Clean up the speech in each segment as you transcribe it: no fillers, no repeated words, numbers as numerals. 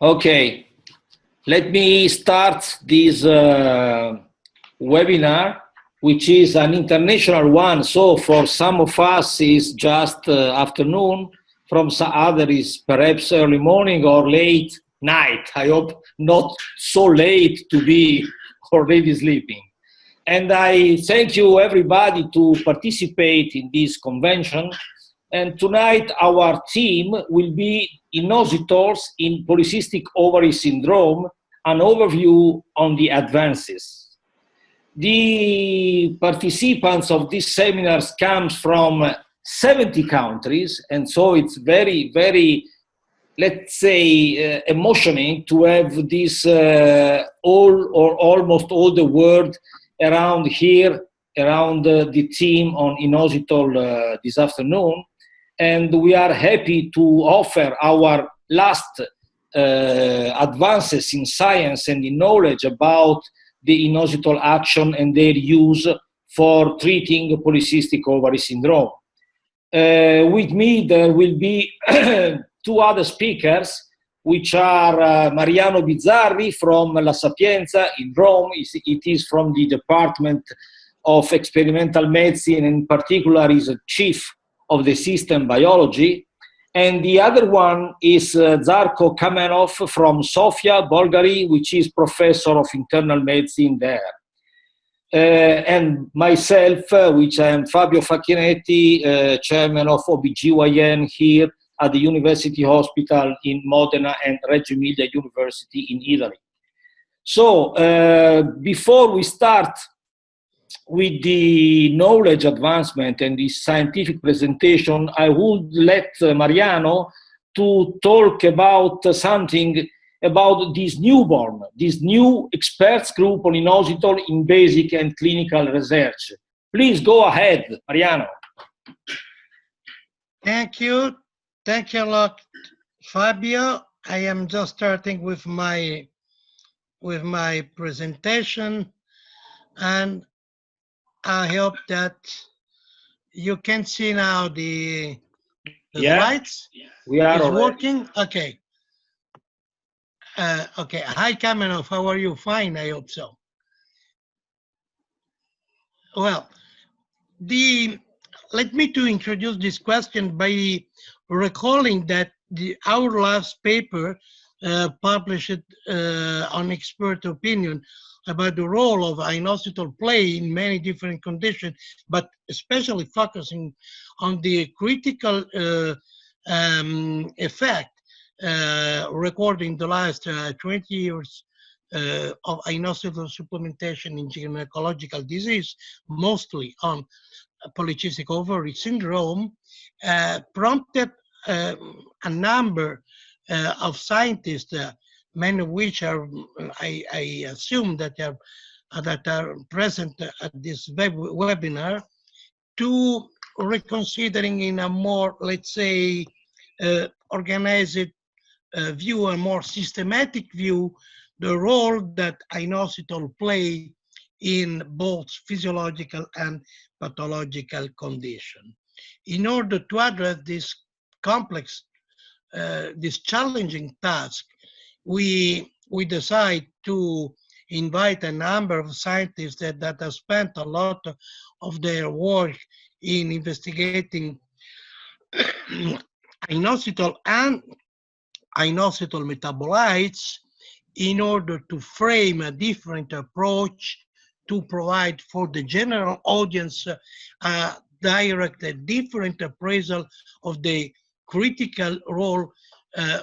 Okay, let me start this webinar, which is an international one. So for some of us is just afternoon, from some other is perhaps early morning or late night. I hope not so late to be already sleeping. And I thank you everybody to participate in this convention. And tonight our theme will be inositols in polycystic ovary syndrome, an overview on the advances. The participants of these seminars come from 70 countries, and so it's very, very, let's say, emotioning to have this all or almost all the world around here, around the theme on inositol this afternoon. And we are happy to offer our last advances in science and in knowledge about the inositol action and their use for treating polycystic ovary syndrome. With me, there will be two other speakers, which are Mariano Bizzarri from La Sapienza in Rome. It is from the Department of Experimental Medicine, and in particular is a chief of the system biology. And the other one is Zarko Kamenov from Sofia, Bulgaria, which is professor of internal medicine there. And myself, which I am Fabio Facchinetti, chairman of OBGYN here at the University Hospital in Modena and Reggio Emilia University in Italy. So before we start with the knowledge advancement and the scientific presentation, I would let Mariano to talk about something about this newborn, this new experts group on inositol in basic and clinical research. Please go ahead, Mariano. Thank you. Thank you a lot, Fabio. I am just starting with my presentation, and I hope that you can see now the slides. We are already working. Okay. Okay. Hi, Kamenov. How are you? Fine. I hope so. Well, let me to introduce this question by recalling that our last paper published on expert opinion about the role of inositol play in many different conditions, but especially focusing on the critical effect recorded in the last 20 years of inositol supplementation in gynecological disease, mostly on polycystic ovary syndrome, prompted a number of scientists, many of which are, I assume that are present at this webinar, to reconsidering in a more, let's say, organized view, a more systematic view, the role that inositol play in both physiological and pathological condition. In order to address this complex, this challenging task, we decide to invite a number of scientists that have spent a lot of their work in investigating inositol and inositol metabolites in order to frame a different approach to provide for the general audience a different appraisal of the critical role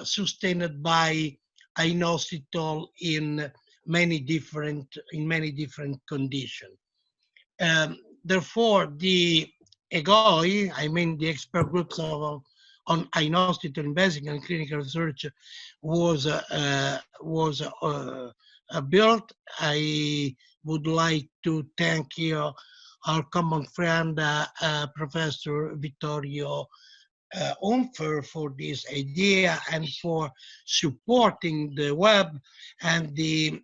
sustained by inositol in many different conditions. Therefore, the EGOI, I mean the expert groups on inositol in basic and clinical research, was built. I would like to thank you, our common friend, Professor Vittorio Unfer, for this idea and for supporting the web and the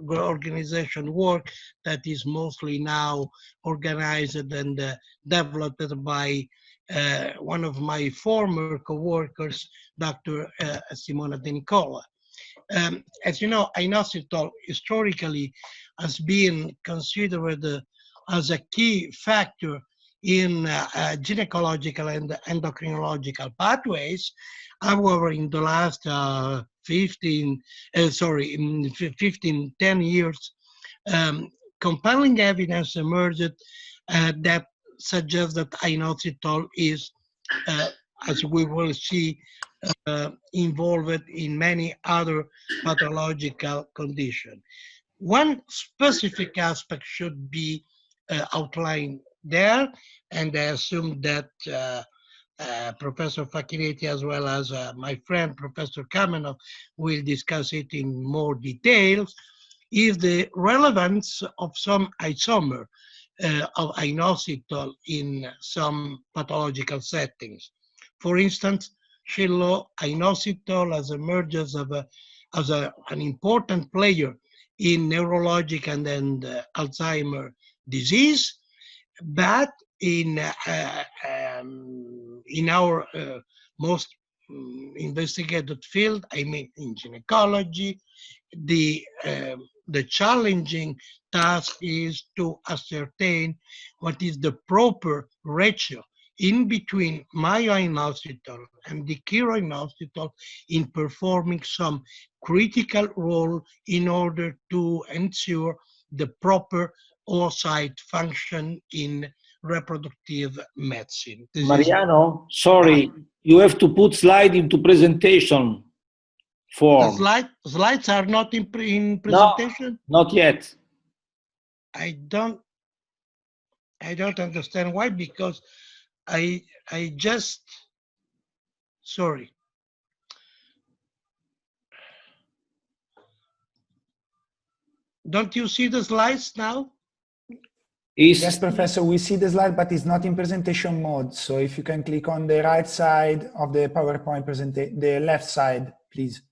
organization work that is mostly now organized and developed by one of my former co-workers, Dr. Simona De Nicola. As you know, inositol historically has been considered as a key factor in gynecological and endocrinological pathways. However, in the last 10 years, compelling evidence emerged that suggests that inositol is, as we will see, involved in many other pathological conditions. One specific aspect should be outlined there, and I assume that Professor Facchinetti, as well as my friend Professor Kamenov, will discuss it in more details, is the relevance of some isomer of inositol in some pathological settings. For instance, Shillo inositol has emerged as an important player in neurologic and Alzheimer disease, but in our most investigated field, I mean in gynecology, the challenging task is to ascertain what is the proper ratio in between myoinositol and dichiroinositol in performing some critical role in order to ensure the proper oocyte function in reproductive medicine. Mariano, sorry, you have to put slide into presentation form. The slides are not in presentation? No, not yet. I don't understand why, because I just, sorry. Don't you see the slides now? Yes, Professor, we see the slide, but it's not in presentation mode. So if you can click on the right side of the PowerPoint presentation, the left side, please.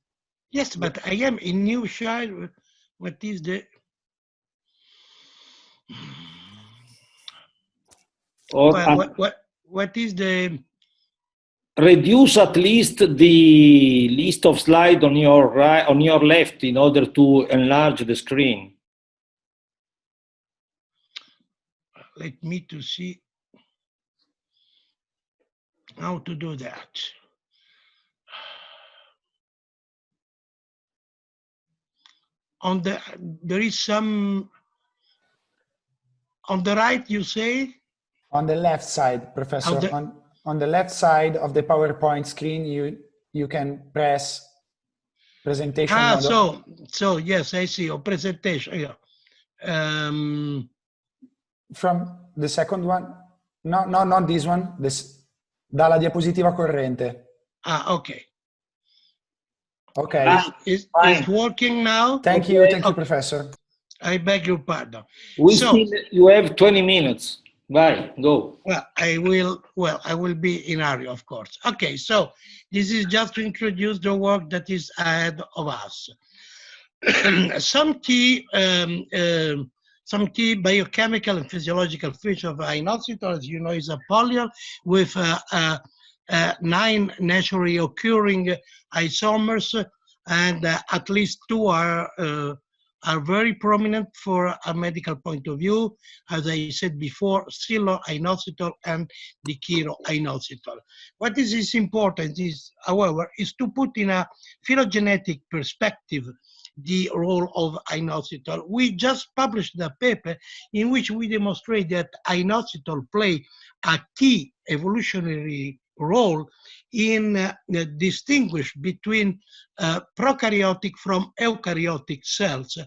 Yes, but I am in new child. What is the... What is the... Reduce at least the list of slides on your right, on your left, in order to enlarge the screen. Let me to see how to do that. There is some on the right, you say? On the left side, Professor, on the left side of the PowerPoint screen, you can press presentation mode. So yes, I see. Presentation, yeah. From the second one? No, not this one. Dalla diapositiva corrente. Okay. Okay. Is working now? Thank you, Professor. I beg your pardon. You have 20 minutes. Bye, go. Well, I will be in area, of course. Okay, so this is just to introduce the work that is ahead of us. Some key biochemical and physiological features of inositol, as you know, is a polyol with 9 naturally occurring isomers, and at least 2 are very prominent for a medical point of view. As I said before, inositol and dichiroinositol. What is important is, however, is to put in a phylogenetic perspective the role of inositol. We just published a paper in which we demonstrate that inositol play a key evolutionary role in distinguish between prokaryotic from eukaryotic cells.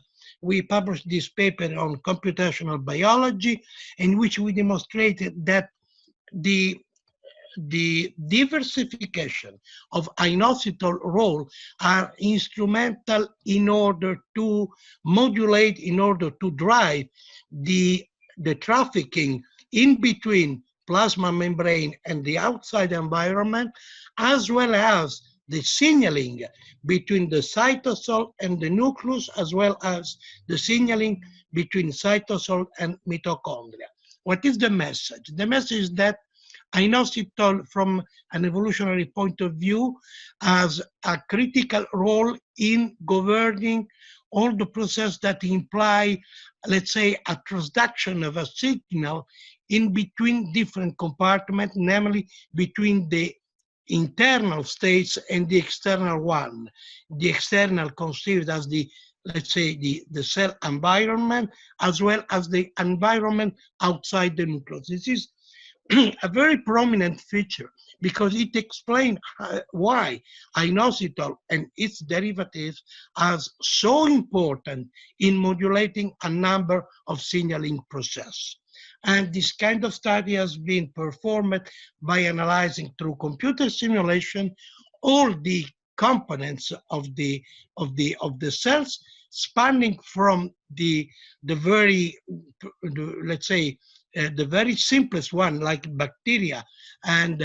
We published this paper on computational biology, in which we demonstrated that the diversification of inositol role are instrumental in order to modulate, in order to drive the trafficking in between plasma membrane and the outside environment, as well as the signaling between the cytosol and the nucleus, as well as the signaling between cytosol and mitochondria. What is the message? The message is that inositol from an evolutionary point of view has a critical role in governing all the process that imply, let's say, a transduction of a signal in between different compartments, namely between the internal states and the external one. The external considered as the, let's say, the cell environment, as well as the environment outside the nucleus. This is a very prominent feature because it explains why inositol and its derivatives are so important in modulating a number of signaling processes. And this kind of study has been performed by analyzing through computer simulation all the components of the cells, spanning from the very, let's say, the very simplest one, like bacteria and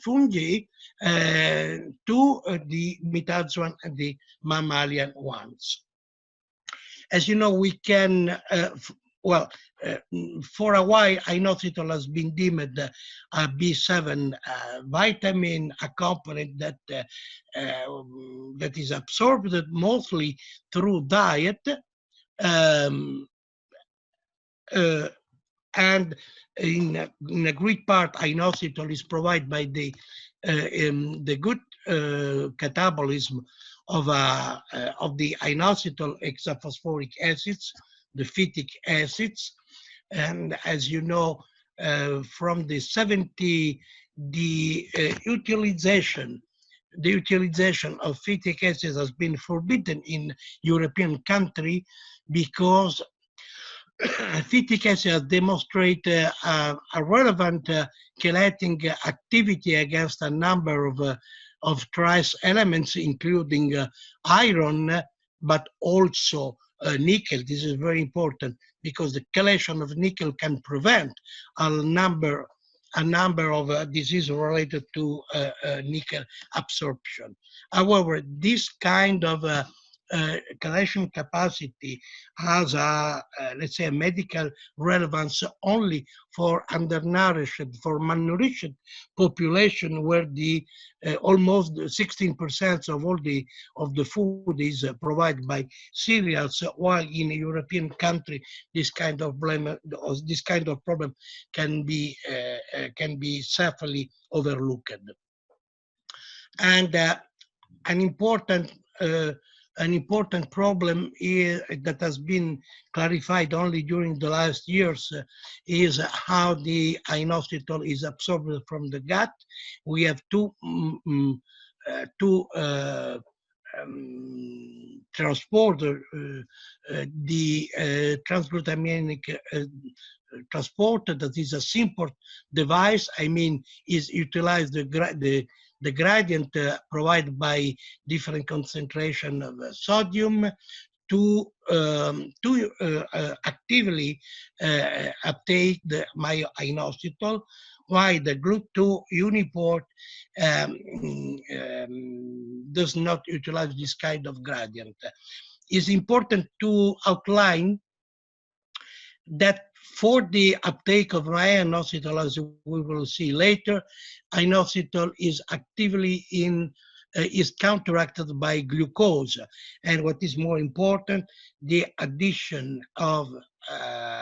fungi, to the metazoan and the mammalian ones. As you know, we can, for a while, inositol has been deemed a B7 vitamin, a component that that is absorbed mostly through diet. And in a great part, inositol is provided by the good catabolism of the inositol hexaphosphoric acids, the phytic acids. And as you know, from the 70s, the utilization of phytic acids has been forbidden in European country because phytic acids demonstrate a relevant chelating activity against a number of trace elements, including iron, but also nickel. This is very important because the chelation of nickel can prevent a number of diseases related to nickel absorption. However, this kind of chelation capacity has a, let's say, a medical relevance only for undernourished, for malnourished population, where the almost 16% of all the food is provided by cereals, while in a European country this kind of problem can be safely overlooked. And an important problem that has been clarified only during the last years is how the inositol is absorbed from the gut. We have two transporter, the transglutamic transporter, that is a simple device. I mean, is utilized the gradient provided by different concentration of sodium to actively uptake the inositol, while the GLUT2 uniport does not utilize this kind of gradient. It's important to outline that for the uptake of inositol, as we will see later, inositol is actively is counteracted by glucose. And what is more important, the addition of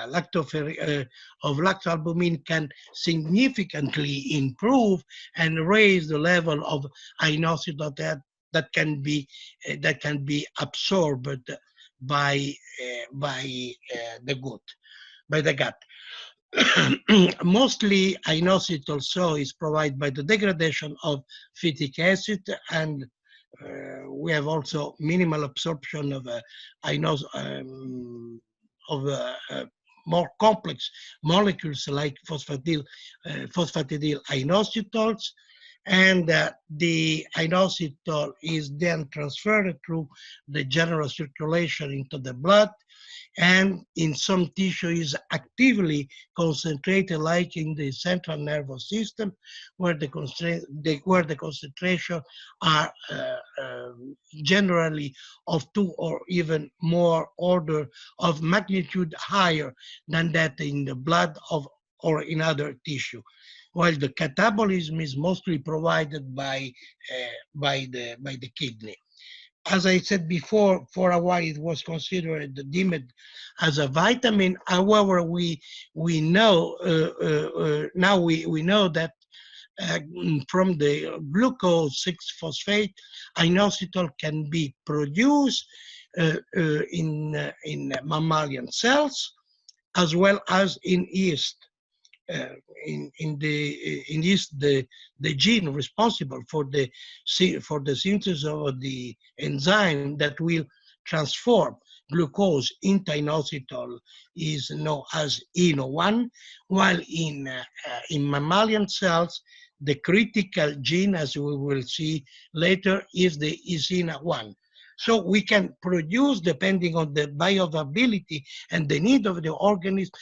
lactoalbumin can significantly improve and raise the level of inositol that can be absorbed by the gut. Mostly inositol so is provided by the degradation of phytic acid, and we have also minimal absorption of more complex molecules like phosphatidyl inositols. And the inositol is then transferred through the general circulation into the blood, and in some tissue is actively concentrated, like in the central nervous system, where the concentration are generally of 2 or even more order of magnitude higher than that in the blood or in other tissue. while the catabolism is mostly provided by the kidney. As I said before, for a while it was considered deemed as a vitamin. However, we know now we know that from the glucose 6-phosphate, inositol can be produced in mammalian cells as well as in yeast. In yeast, the gene responsible for the synthesis of the enzyme that will transform glucose into inositol is known as INO1, while in mammalian cells, the critical gene, as we will see later, is the ISINA1. So we can produce, depending on the bioavailability and the need of the organism,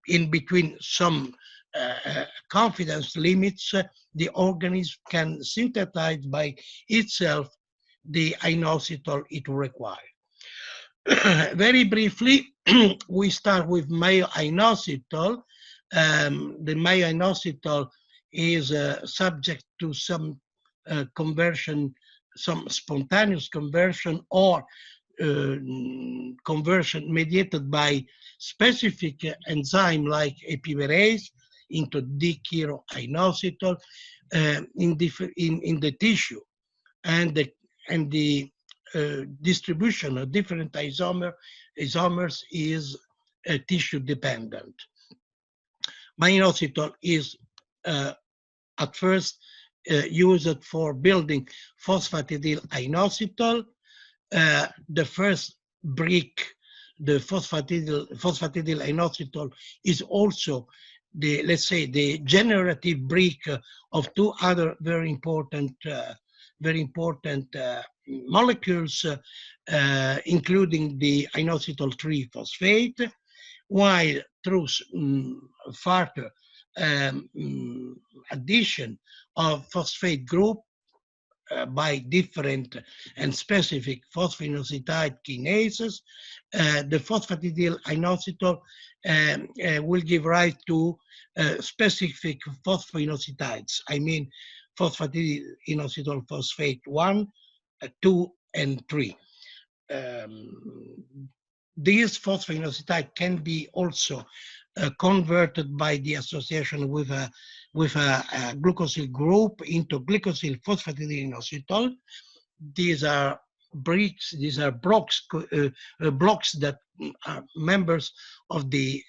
in between some confidence limits, the organism can synthesize by itself the inositol it requires. Very briefly, we start with myo-inositol. The myo-inositol is subject to some conversion, some spontaneous conversion or conversion mediated by specific enzyme like epimerase into D-chiroinositol in the tissue, and the distribution of different isomers is tissue dependent. Myo-inositol is at first used for building phosphatidylinositol. The first brick, the phosphatidylinositol, is also the, let's say, the generative brick of two other very important molecules, including the inositol 3-phosphate, while through further addition of phosphate group by different and specific phosphatidylinositide kinases, the phosphatidylinositol will give rise to specific phosphoinositides. I mean phosphatidylinositol phosphate 1, 2, and 3. These phosphoinositides can be also converted by the association with a glucosyl group into glycosyl phosphatidylinositol. These are bricks, these are blocks that are members of the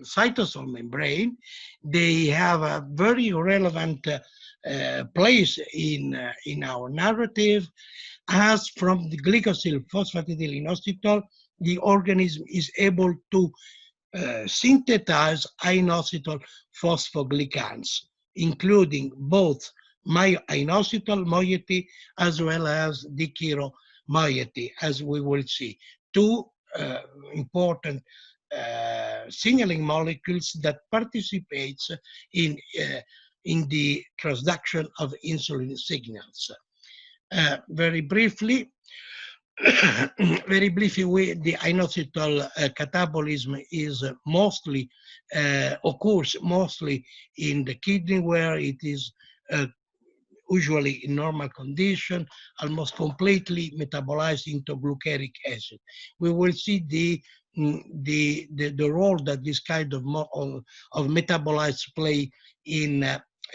cytosol membrane. They have a very relevant place in our narrative, as from the glycosyl phosphatidylinositol, the organism is able to synthesize inositol phosphoglycans, including both myo-inositol moiety as well as D-chiro moiety, as we will see. Two important signaling molecules that participates in the transduction of insulin signals. Very briefly, the inositol catabolism is mostly occurs mostly in the kidney, where it is usually in normal condition, almost completely metabolized into glucaric acid. We will see the role that this kind of metabolites play in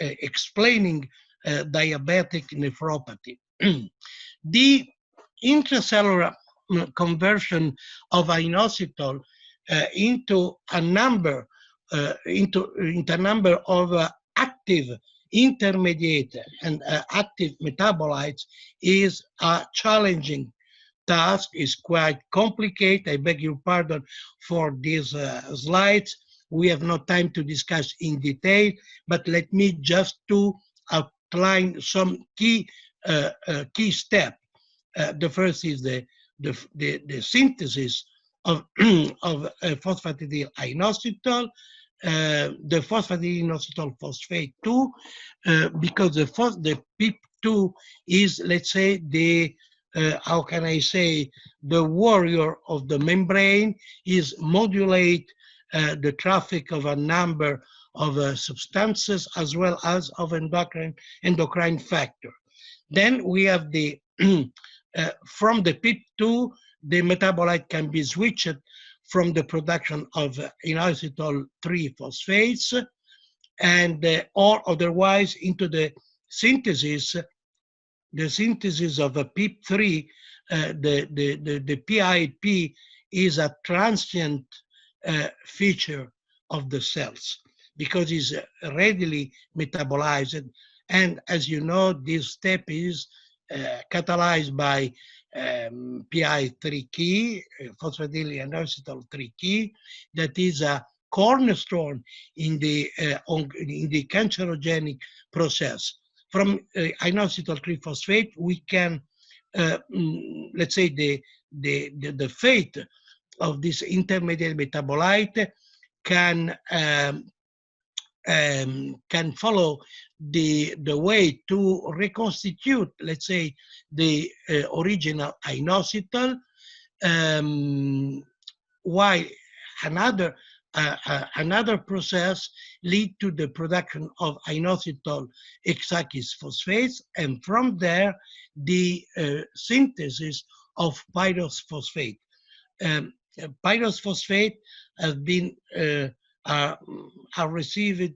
explaining diabetic nephropathy. The intracellular conversion of inositol into a number of active intermediate and active metabolites is a challenging task, is quite complicated. I beg your pardon for these slides. We have no time to discuss in detail, but let me just to outline some key steps. The first is the synthesis of phosphatidylinositol, the phosphatidylinositol phosphate 2, because the PIP2 is, let's say, the how can I say, the warrior of the membrane, is modulate the traffic of a number of substances as well as of endocrine factor. Then we have the from the PIP2, the metabolite can be switched from the production of inositol 3-phosphates and or otherwise into the synthesis of a PIP3. The PIP is a transient feature of the cells because it's readily metabolized. And as you know, this step is catalyzed by PI3 key, phosphatidylinositol 3 key, that is a cornerstone in the cancerogenic process. From inositol 3-phosphate, we can, let's say, the fate of this intermediate metabolite can follow the way to reconstitute, let's say, the original inositol, while another process lead to the production of inositol hexakis phosphates, and from there the synthesis of pyrrhose phosphate. Pyrrhose phosphate has been are received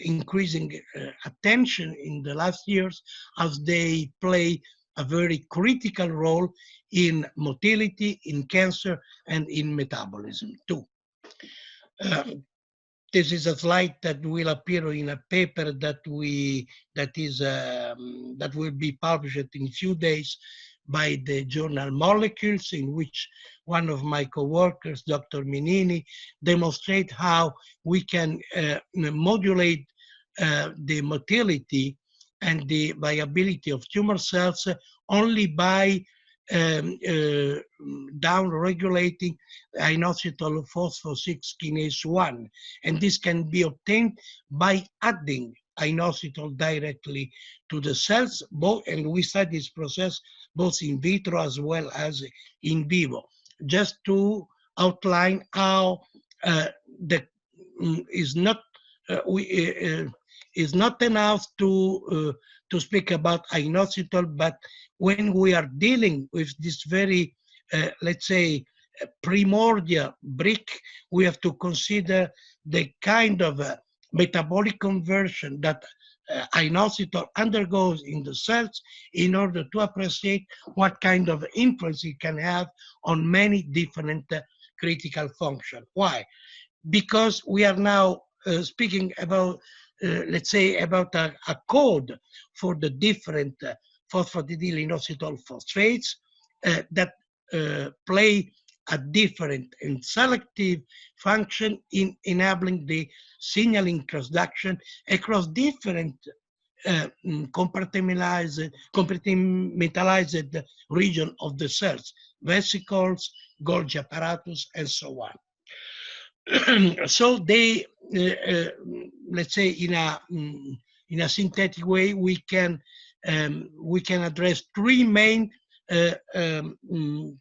increasing attention in the last years as they play a very critical role in motility, in cancer, and in metabolism too. This is a slide that will appear in a paper that will be published in a few days by the journal Molecules, in which one of my co-workers, Dr. Minini, demonstrate how we can modulate the motility and the viability of tumor cells only by down-regulating inositol phospho-6 kinase 1. And this can be obtained by adding inositol directly to the cells, and we study this process both in vitro as well as in vivo. Just to outline how is not enough to speak about inositol, but when we are dealing with this very, let's say, primordial brick, we have to consider the kind of metabolic conversion that inositol undergoes in the cells in order to appreciate what kind of influence it can have on many different critical functions. Why? Because we are now speaking about, let's say, about a code for the different phosphatidylinositol phosphates that play a different and selective function in enabling the signaling transduction across different compartmentalized region of the cells, vesicles, Golgi apparatus, and so on. So they, let's say, in a synthetic way, we can address three main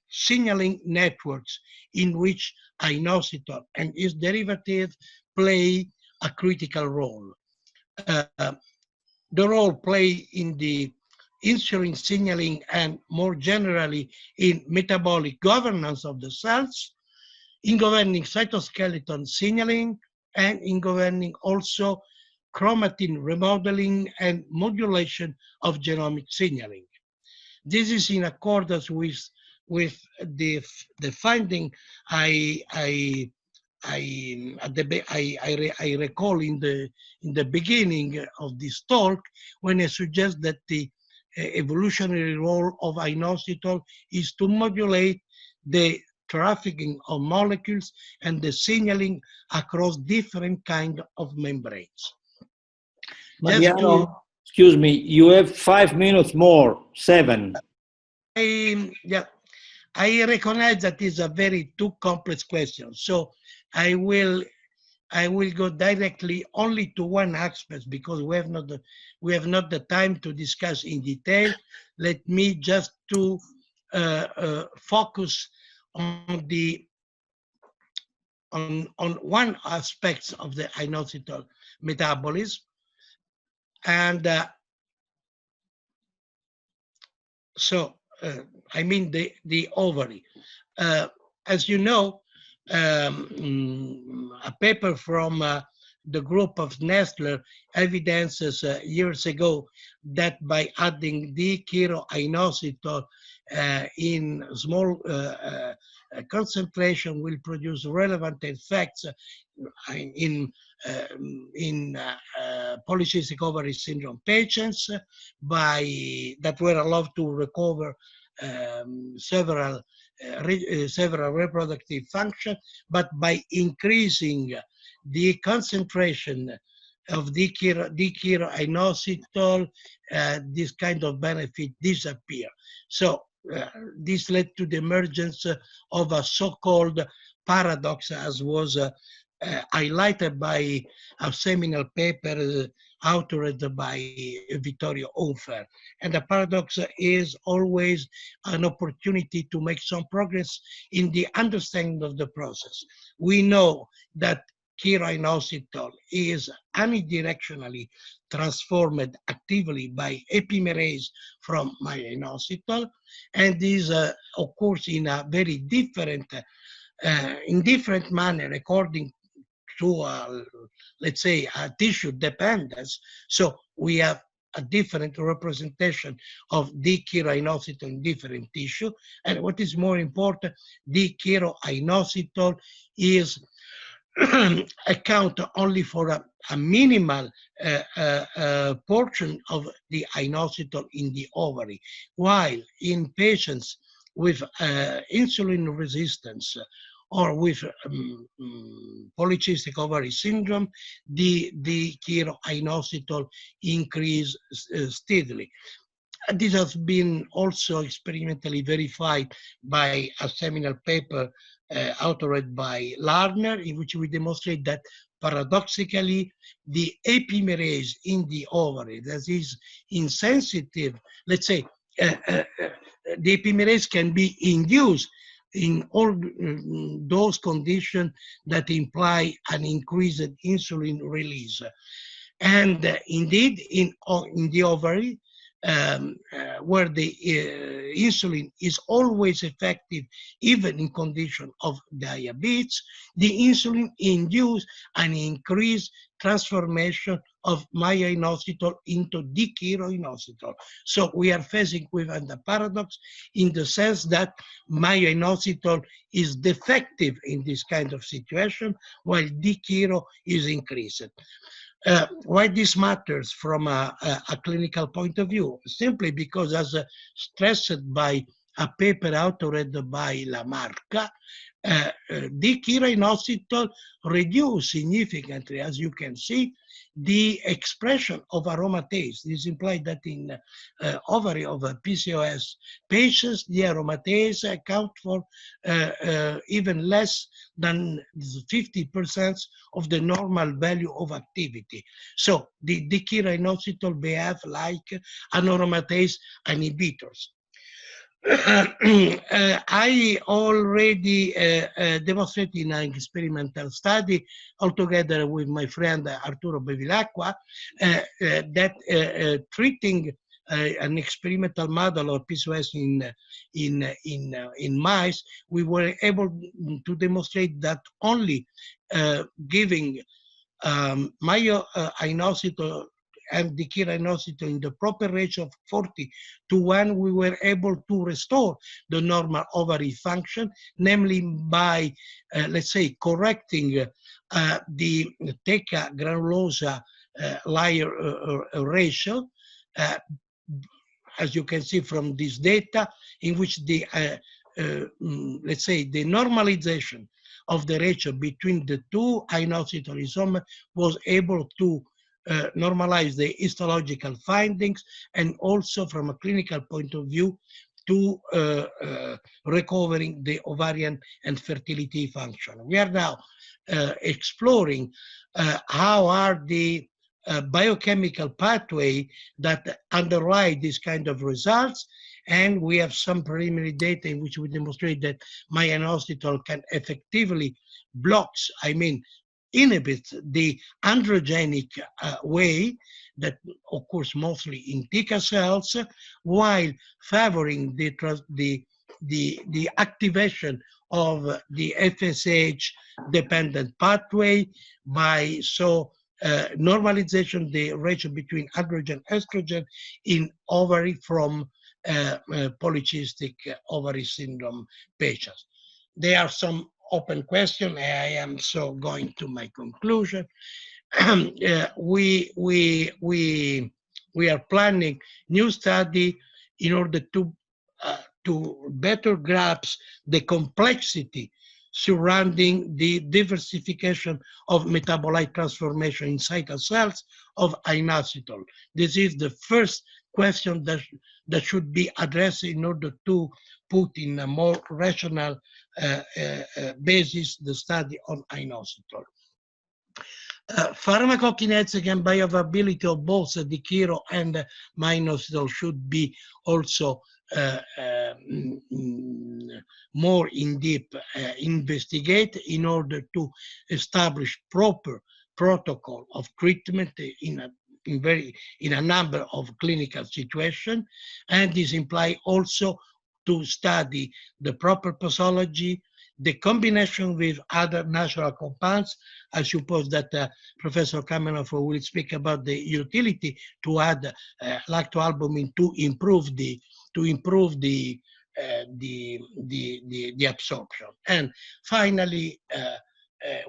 signaling networks in which inositol and its derivative play a critical role. The role played in the insulin signaling and more generally in metabolic governance of the cells, in governing cytoskeleton signaling, and in governing also chromatin remodeling and modulation of genomic signaling. This is in accordance with the finding I recall in the beginning of this talk, when I suggest that the evolutionary role of inositol is to modulate the trafficking of molecules and the signaling across different kinds of membranes. Mariano, excuse me, you have 5 minutes more, 7. I recognize that is a very too complex question, so I will go directly only to one aspect because we have not the time to discuss in detail. Let me just to focus on the one aspect of the inositol metabolism, and I mean the ovary. As you know, a paper from the group of Nestler evidences years ago that by adding D-chiroinositol in small concentration will produce relevant effects in polycystic ovary syndrome patients that were allowed to recover several reproductive function, but by increasing the concentration of D-chiroinositol, this kind of benefit disappear. So this led to the emergence of a so-called paradox, as was highlighted by a seminal paper authored by Vittorio Hofer. And the paradox is always an opportunity to make some progress in the understanding of the process. We know that chiroinositol is unidirectionally transformed actively by epimerase from myoinositol, and this occurs in a very different manner according to, let's say, a tissue dependence. So we have a different representation of D-chiroinositol in different tissue. And what is more important, D-chiroinositol is account only for a minimal portion of the inositol in the ovary, while in patients with insulin resistance or with polycystic ovary syndrome, the chiroinositol increase steadily. This has been also experimentally verified by a seminal paper authored by Lardner, in which we demonstrate that paradoxically, the epimerase in the ovary that is insensitive, let's say, the epimerase can be induced in all those conditions that imply an increased insulin release. And indeed, in the ovary, where the insulin is always effective, even in condition of diabetes, the insulin induces an increased transformation of myoinositol into D-chiroinositol. So we are facing with the paradox in the sense that myoinositol is defective in this kind of situation, while D-chiro is increased. Why this matters from a clinical point of view? Simply because, as stressed by a paper authored by Lamarca, D-chiroinositol reduce significantly, as you can see, the expression of aromatase. This implies that in ovary of PCOS patients, the aromatase account for even less than 50% of the normal value of activity. So the D-chiroinositol behave like an aromatase inhibitors. I already demonstrated in an experimental study, altogether with my friend Arturo Bevilacqua, that treating an experimental model of PCOS in mice, we were able to demonstrate that only giving myoinositol and the chiroinositol in the proper ratio of 40:1, we were able to restore the normal ovary function, namely by, let's say, correcting the theca granulosa layer ratio, as you can see from this data, in which the, let's say, the normalization of the ratio between the two inositol isomers was able to normalize the histological findings, and also from a clinical point of view to recovering the ovarian and fertility function. We are now exploring how are the biochemical pathway that underlie this kind of results, and we have some preliminary data in which we demonstrate that myoinositol can effectively blocks, I mean, inhibits the androgenic way that occurs mostly in T cells, while favoring the activation of the FSH-dependent pathway by normalization the ratio between androgen estrogen in ovary from polycystic ovary syndrome patients. There are some open questions. I am so going to my conclusion. We are planning new study in order to better grasp the complexity surrounding the diversification of metabolite transformation in cycle cells of inositol. This is the first question that should be addressed in order to put in a more rational basis the study on inositol. Pharmacokinetic and bioavailability of both the Chiro and inositol should be also more in depth investigate in order to establish proper protocol of treatment in a number of clinical situations, and this implies also to study the proper pathology, the combination with other natural compounds. I suppose that Professor Kamenov will speak about the utility to add lactoalbumin to improve the absorption. And finally,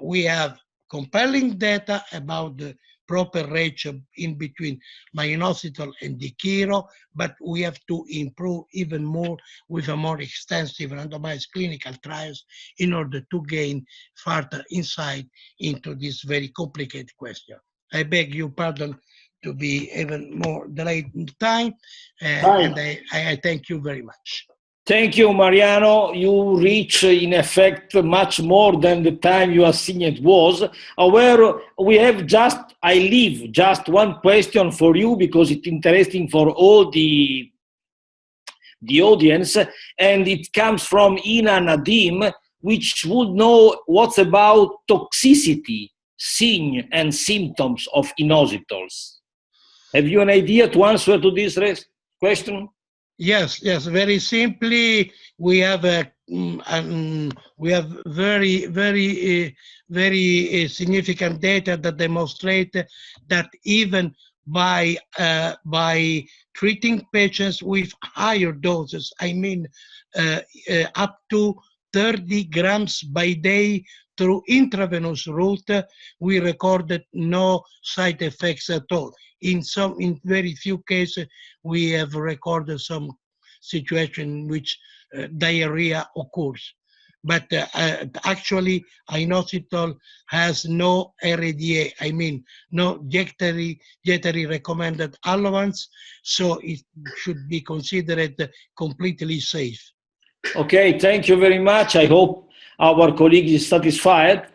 we have compelling data about the proper ratio in between inositol and the Chiro, but we have to improve even more with a more extensive randomized clinical trials in order to gain further insight into this very complicated question. I beg your pardon to be even more delayed in time, and I thank you very much. Thank you, Mariano. You reach, in effect, much more than the time you assigned was. However, we have I leave just one question for you because it's interesting for all the audience, and it comes from Ina Nadim, which would know what's about toxicity, signs, and symptoms of inositols. Have you an idea to answer to this question? Yes, very simply, we have very significant data that demonstrate that even by treating patients with higher doses, I mean up to 30 grams by day through intravenous route, we recorded no side effects at all. In very few cases, we have recorded some situation in which diarrhea occurs. But actually, inositol has no RDA, I mean, no dietary recommended allowance, so it should be considered completely safe. Okay, thank you very much. I hope our colleague is satisfied.